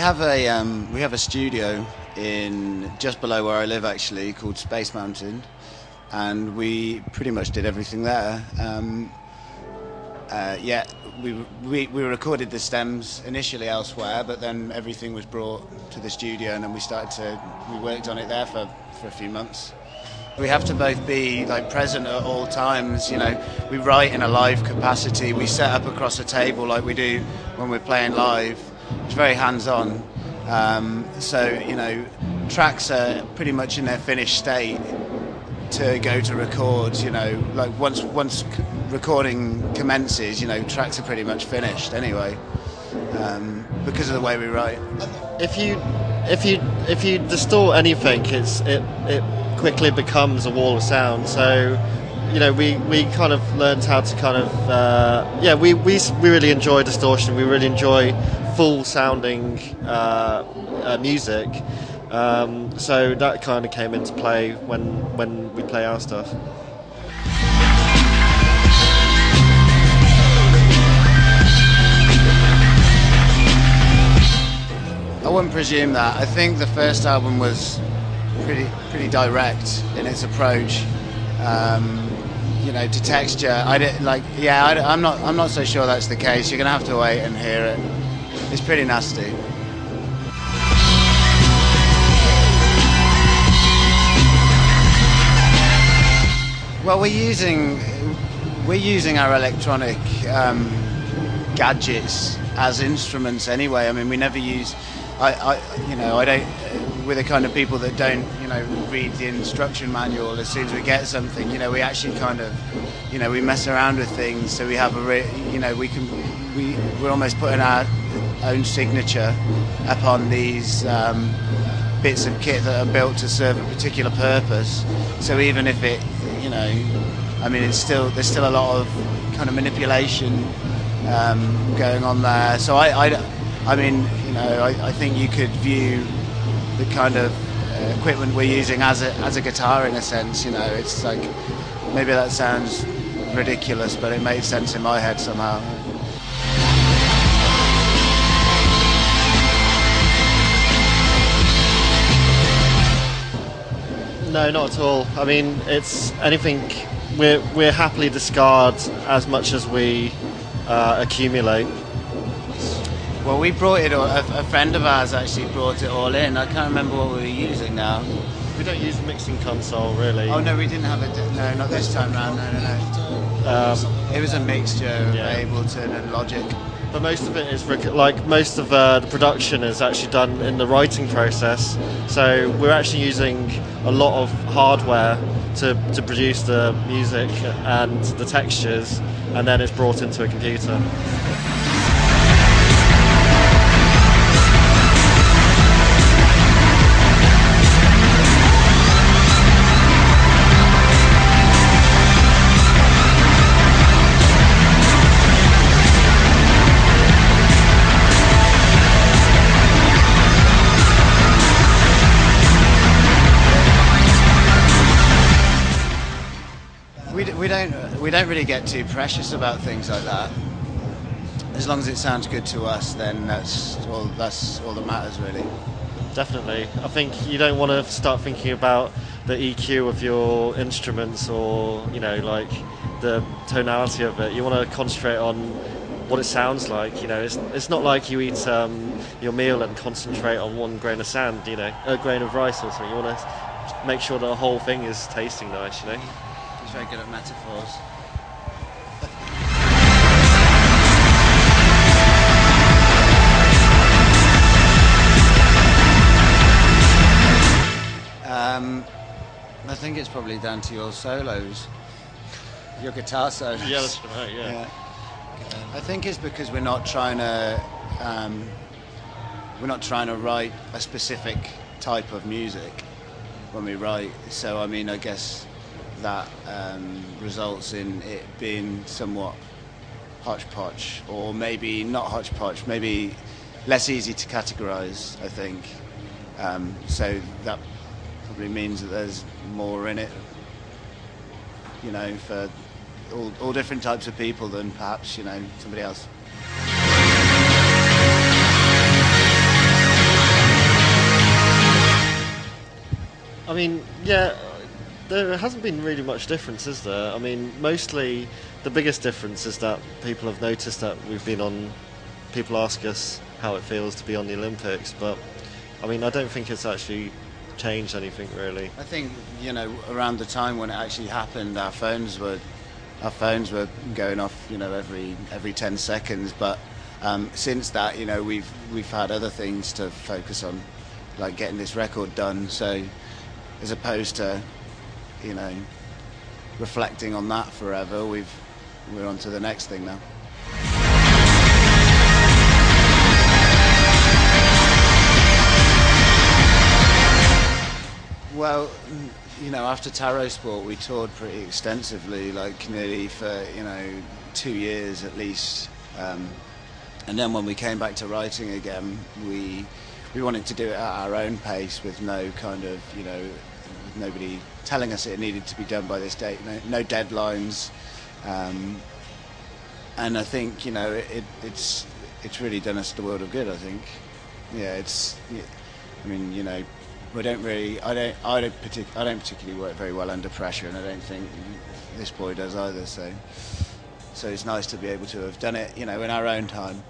we have a studio in just below where I live, actually, called Space Mountain, and we pretty much did everything there. Yeah, we recorded the stems initially elsewhere, but then everything was brought to the studio, and then we worked on it there for a few months. We have to both be like present at all times. You know, we write in a live capacity. We set up across a table like we do when we're playing live. It's very hands-on. So you know, tracks are pretty much in their finished state to go to record. You know, like once recording commences, you know, tracks are pretty much finished anyway, because of the way we write. If you distort anything, it quickly becomes a wall of sound. So, you know, we kind of learned how to kind of we really enjoy distortion. We really enjoy full sounding music. So that kind of came into play when we play our stuff. I wouldn't presume that. I think the first album was pretty direct in its approach. You know, to texture. I'm not so sure that's the case. You're gonna have to wait and hear it. It's pretty nasty. Well, we're using our electronic gadgets as instruments anyway. I mean, we never use. We're the kind of people that don't, you know, read the instruction manual as soon as we get something. You know, we actually kind of, you know, we mess around with things. So we have we're almost putting our own signature upon these bits of kit that are built to serve a particular purpose. So even if it, you know, I mean, there's still a lot of kind of manipulation going on there. So I mean, you know, I think you could view the kind of equipment we're using as a guitar in a sense. You know, it's like, maybe that sounds ridiculous, but it made sense in my head somehow. No, not at all. I mean, it's anything. We're happily discard as much as we accumulate. Well, we brought it all. A friend of ours actually brought it all in. I can't remember what we were using now. We don't use a mixing console, really. Oh no, we didn't have it. No, not this time round. No. It was a mixture of Ableton and Logic. But most of it is most of the production is actually done in the writing process. So we're actually using a lot of hardware to produce the music and the textures, and then it's brought into a computer. We don't really get too precious about things like that. As long as it sounds good to us, then that's all that matters, really. Definitely. I think you don't want to start thinking about the EQ of your instruments, or, you know, like the tonality of it. You want to concentrate on what it sounds like. You know, it's not like you eat your meal and concentrate on one grain of sand, you know, a grain of rice or something. You want to make sure the whole thing is tasting nice, you know. He's very good at metaphors. I think it's probably down to your solos, your guitar solos. Yeah, that's right. Yeah. I think it's because we're not trying to write a specific type of music when we write. So I mean, I guess that results in it being somewhat hodgepodge, or maybe not hodgepodge, maybe less easy to categorize, I think. So that probably means that there's more in it, you know, for all different types of people than perhaps, you know, somebody else. I mean, yeah, there hasn't been really much difference, is there? I mean, mostly the biggest difference is that people have noticed that we've been on. People ask us how it feels to be on the Olympics, but I mean, I don't think it's actually changed anything really. I think, you know, around the time when it actually happened, our phones were going off, you know, every 10 seconds. But since that, you know, we've had other things to focus on, like getting this record done. So as opposed to, you know, reflecting on that forever, we're on to the next thing now. Well, you know, after Taro Sport, we toured pretty extensively, like nearly for, you know, 2 years at least. And then when we came back to writing again, we wanted to do it at our own pace with no kind of, you know, with nobody telling us it needed to be done by this date, no deadlines. And I think, you know, it's really done us the world of good, I think. Yeah, I mean, you know, I don't particularly work very well under pressure, and I don't think this boy does either. So it's nice to be able to have done it, you know, in our own time.